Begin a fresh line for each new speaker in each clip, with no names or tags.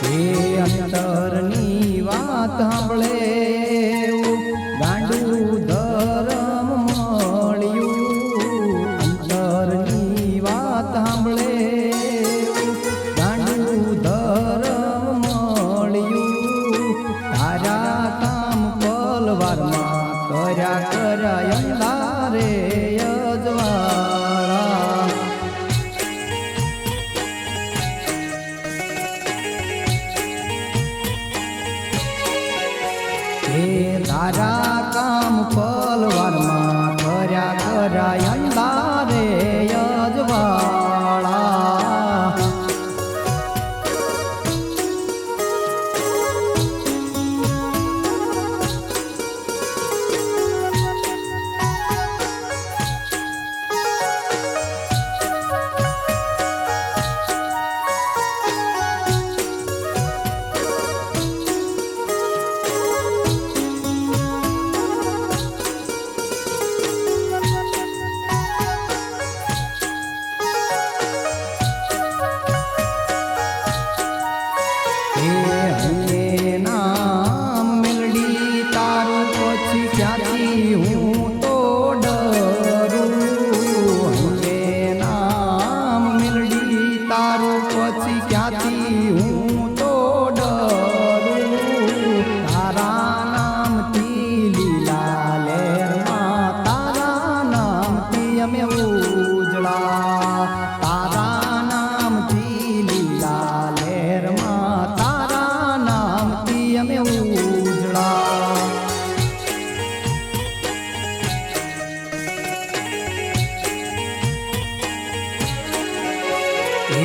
એ અંતરની વાત સાંભળે ગાંડું ધરમ મળ્યું. અંતરની વાત સાંભળે ગાંડું ધરમ મળ્યું. તારા કામ પલવારમાં કર્યા અંધારે અજવાળા. તારા કામ પલવારમાં કર્યા અંધારે અજવાળા. નામ મેલડી તારું પછી ક્યાંથી હું તો ડરું. હે નામ મેલડી તારું પછી ક્યાંથી હું તો ડરું. તારા નામથી લીલા લહેરમાં તારા નામથી અમે ઉજળા. તારા નામથી લીલા લહેરમાં અમે ઉજળા. એ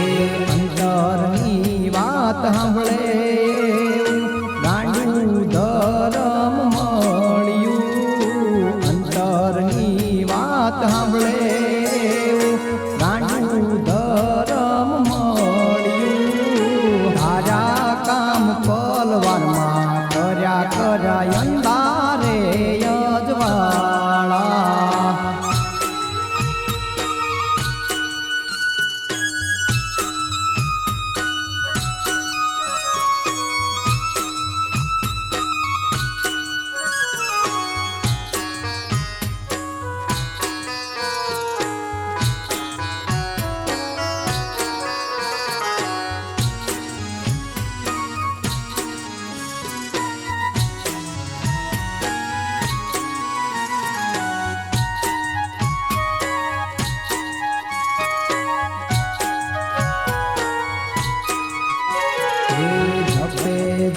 અંતરની વાત સાંભળે ગાંડું ધરમ મળ્યું. અંતરની વાત સાંભળે ગાંડું ધરમ મળ્યું. તારા કામ પલવારમાં કર્યા અંધારે અજવાળા.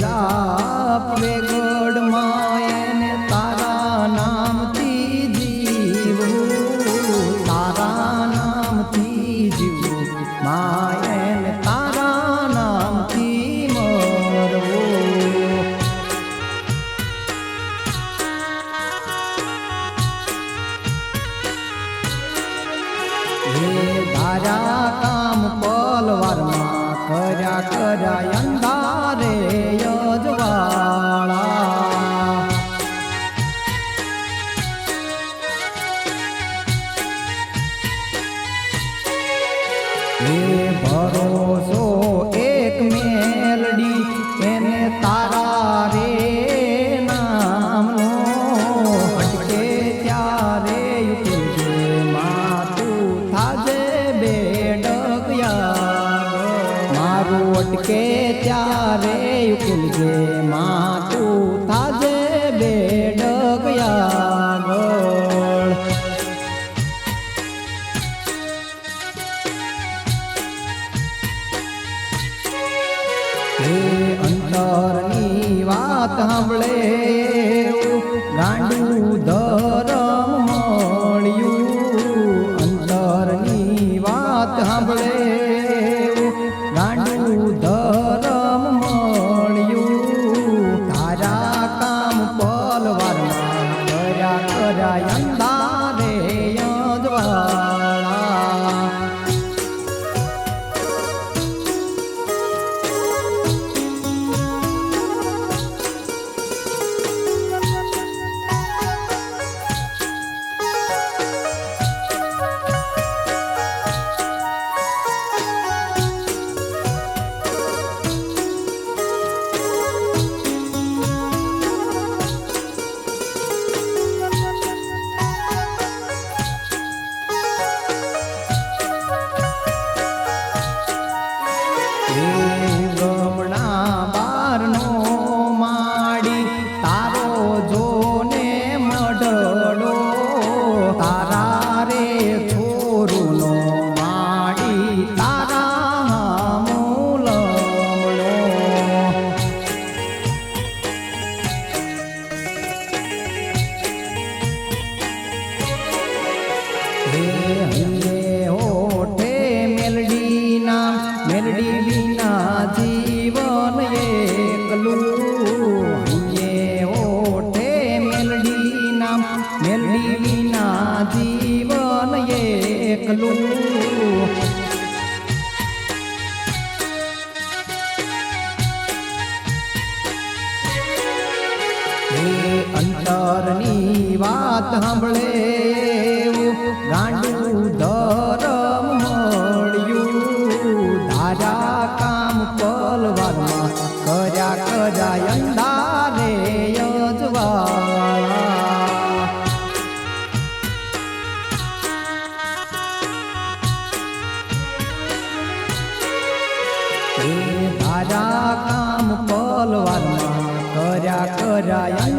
જાપ વેગડ માયને તારા નામથી જીવવું. તારા નામથી જીવવું માયને તારા નામથી મરવું. તારા કામ પલવારમાં કર્યા અંધારે અજવાળા. એ ભરોસો એક મેલડી એને તારા રે નામનો. અટકે ત્યારે યુકુલજે માતું થાજે બેડક યાદ. મારું અટકે ત્યારે યુકુલજે માતું થાજે બેડક યાદ. અંતરની વાત સાંભળે ગાંડું ધરમ મળ્યું. અંતરની વાત સાંભળે ગાંડું ધરમ મળ્યું. તારા કામ પલવારમાં કર્યા અંધારે અજવાળા. એ અંતરની વાત સાંભળે એવું ગાંડું ધરમ મળ્યું ધારા કામ પલવારમાં કર્યા અંધારે અજવાળા એ ધારા કામ પલવારમાં કર્યા